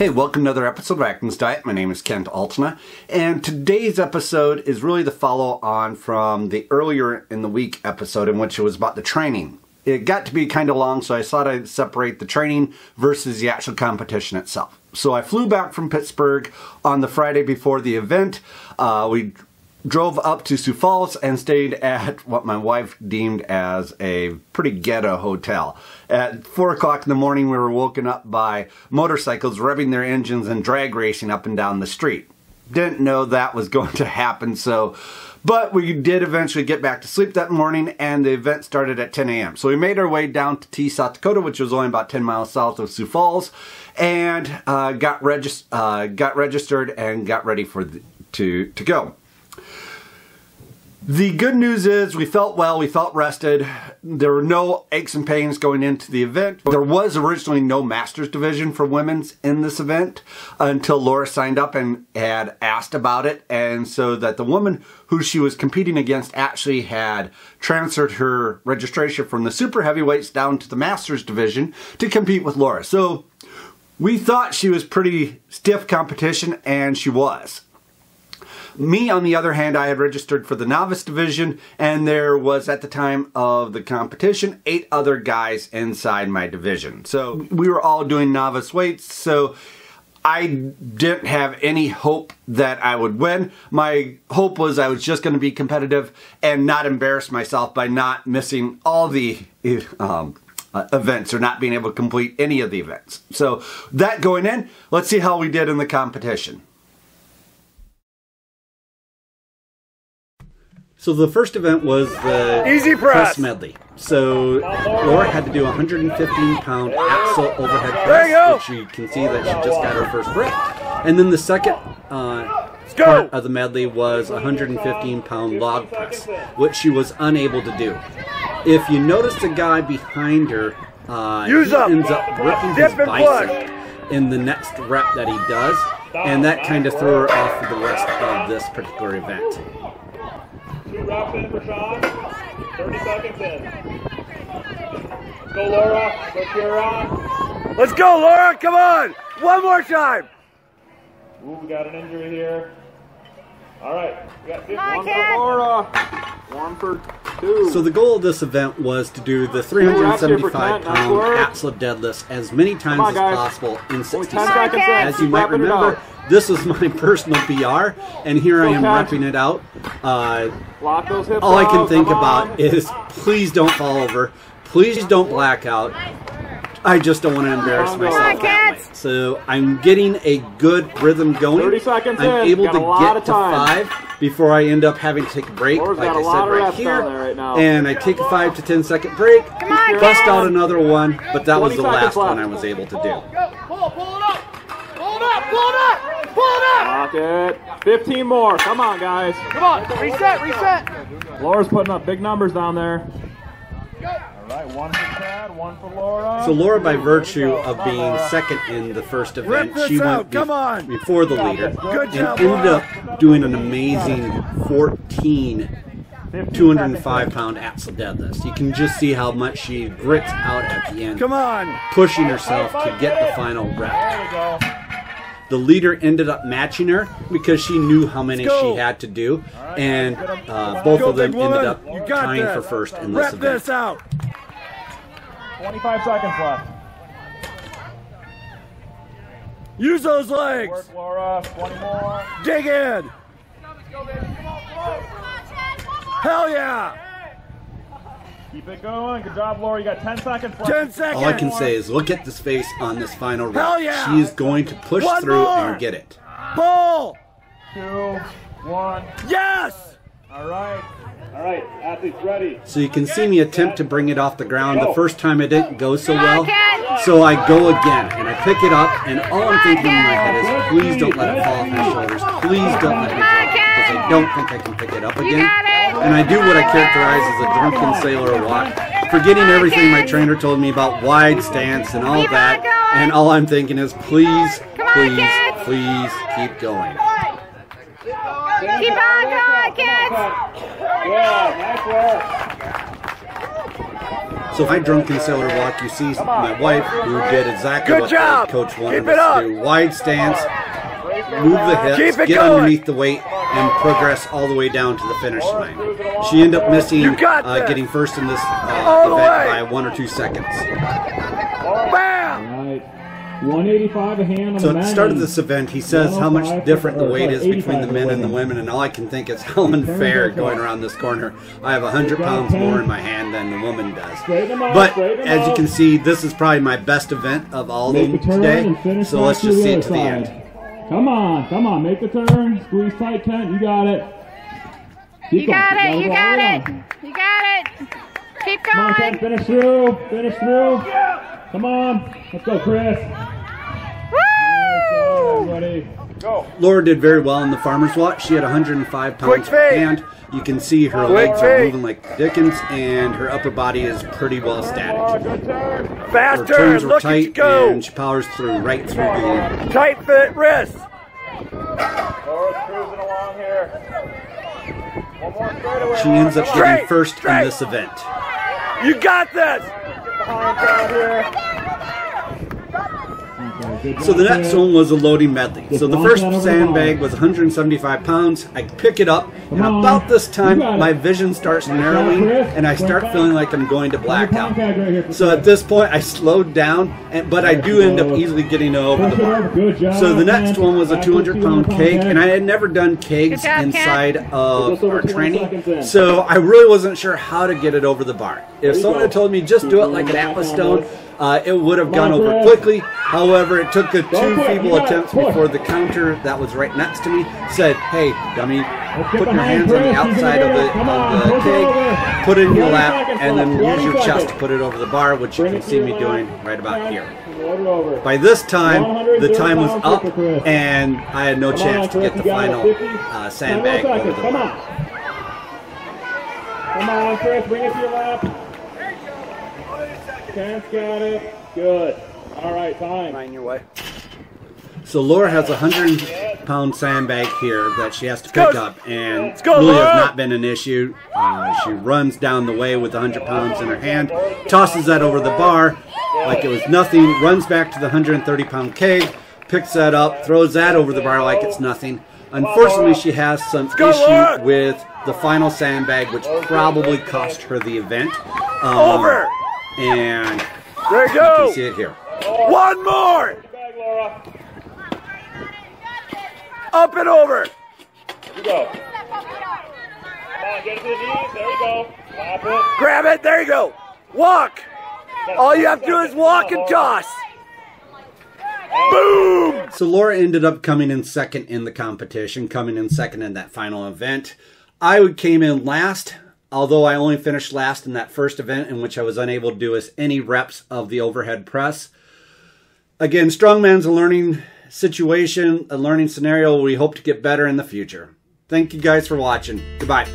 Hey, welcome to another episode of Atkins Diet. My name is Altena, and today's episode is really the follow-on from the earlier in the week episode in which it was about the training. It got to be kind of long, so I thought I'd separate the training versus the actual competition itself. So I flew back from Pittsburgh on the Friday before the event. We drove up to Sioux Falls and stayed at what my wife deemed as a pretty ghetto hotel. At 4 o'clock in the morning, we were woken up by motorcycles revving their engines and drag racing up and down the street. Didn't know that was going to happen, but we did eventually get back to sleep that morning, and the event started at 10 a.m. So we made our way down to Sioux, South Dakota, which was only about 10 miles south of Sioux Falls, and got registered and got ready to go. The good news is we felt well, we felt rested. There were no aches and pains going into the event. There was originally no Masters division for women's in this event until Laura signed up and had asked about it. And so that the woman who she was competing against actually had transferred her registration from the super heavyweights down to the Masters division to compete with Laura. So we thought she was pretty stiff competition, and she was. Me, on the other hand, I had registered for the Novice division, and there was, at the time of the competition, 8 other guys inside my division. So we were all doing Novice weights, so I didn't have any hope that I would win. My hope was I was just going to be competitive and not embarrass myself by not missing all the events or not being able to complete any of the events. So that going in, let's see how we did in the competition. So the first event was the easy press medley. So Laura had to do a 115-pound axle overhead press, which you can see that she just got her first break. And then the second part of the medley was a 115-pound log press, which she was unable to do. If you notice the guy behind her, he ends up ripping his bicep in the next rep that he does, and that kind of threw her off for the rest of this particular event. 2 reps in for Sean. 30 seconds in. Let's go, Laura. Let's get her on. Let's go, Laura. Come on. One more time. Ooh, we got an injury here. All right. We got 1 for Laura. 1 for 2. So the goal of this event was to do the 375-pound axle deadlifts as many times as possible in 60 seconds. As you might remember, this is my personal PR, and here I am repping it out. All I can think about is please don't fall over, please don't black out. I just don't want to embarrass myself that way. So I'm getting a good rhythm going. 30 seconds I'm able to get to 5 before I end up having to take a break, like I said right here. And I take a 5 to 10 second break, bust out another one, but that was the last one I was able to do. Pull it up! Pull it up! Pull it up! Pull it up! Lock it. 15 more. Come on, guys. Come on. Reset. Laura's putting up big numbers down there. All right, 1 for Chad, 1 for Laura. So Laura, by virtue of being second in the first event, she went before the leader and ended up doing an amazing 14 205-pound axle deadlifts. You can just see how much she grits out at the end, pushing herself to get the final rep. The leader ended up matching her because she knew how many she had to do, and both of them ended up tying for first in this event. 25 seconds left. Use those legs. Work, Laura. 20 more. Dig in. Hell yeah. Keep it going. Good job, Laura. You got 10 seconds left. 10 seconds. All I can say is look at this face on this final rep. Hell yeah. She is going to push through and get it. Pull. 2, 1. Yes. All right. All right. Athletes ready. So you can see me attempt to bring it off the ground. The first time it didn't go so well. So I go again and I pick it up, and all I'm thinking in my head is please don't let it fall off my shoulders. Please don't let it drop, because I don't think I can pick it up again. And I do what I characterize as a drunken sailor walk, forgetting everything my trainer told me about wide stance and all that. And all I'm thinking is please, please, please keep going. Keep on going, kids! Yeah, nice work. So my drunken sailor walk, you see my wife, who did exactly what the coach wanted us to do. Wide stance, move the hips, get underneath the weight, and progress all the way down to the finish line. She ended up missing getting first in this event by 1 or 2 seconds. Bam! 185 a hand on so at the start of this event, he says how much different the weight is between the men and the women, and all I can think is how unfair going around this corner. I have 100 pounds more in my hand than the woman does. But as you can see, this is probably my best event of all of them today, so let's just see it to the end. Come on, make the turn, squeeze tight, Kent, you got it. You got it, you got it, you got it. Keep going. Come on, Kent, finish through. Come on, let's go, Chris. Woo! Nice, go. Laura did very well in the farmer's watch. She had 105 pounds per hand. You can see her legs are moving like Dickens, and her upper body is pretty well static. Fast her turns turn, were look tight, at you go. and she powers through right through the... Tight fit wrist. Laura's cruising along here. One more straightaway. She ends up getting first in this event. You got this. Behind crowd here. So the next one was a loading medley. So the first sandbag was 175 pounds. I pick it up, and about this time, my vision starts narrowing, and I start feeling like I'm going to black out. So at this point, I slowed down, but I do end up easily getting over the bar. So the next one was a 200-pound keg, and I had never done kegs inside of our training, so I really wasn't sure how to get it over the bar. If someone had told me just do it like an Atlas stone, it would have gone over quickly. However, it took the 2 feeble attempts before the counter that was right next to me said, "Hey, dummy, put your hands on the outside of the keg, put it in your lap, and then use your chest to put it over the bar," which you can see me doing right about here. By this time, the time was up, and I had no chance to get the final sandbag over the bar. Come on, Chris, bring it to your lap. Kent's got it. Good. All right, time. Mind your way. So Laura has a 100-pound sandbag here that she has to pick up, and really has not been an issue. She runs down the way with 100 pounds in her hand, tosses that over the bar like it was nothing, runs back to the 130-pound keg, picks that up, throws that over the bar like it's nothing. Unfortunately, she has some issue with the final sandbag, which probably cost her the event. Over! And there you go. You can see it here. One more. Up and over. Here we go. Come on, get it to the knees. There you go. Lap it. Grab it. There you go. Walk. All you have to do is walk and toss. Boom! So Laura ended up coming in second in the competition, coming in second in that final event. I came in last, although I only finished last in that first event, in which I was unable to do any reps of the overhead press. Again, Strongman's a learning situation, a learning scenario. We hope to get better in the future. Thank you guys for watching. Goodbye.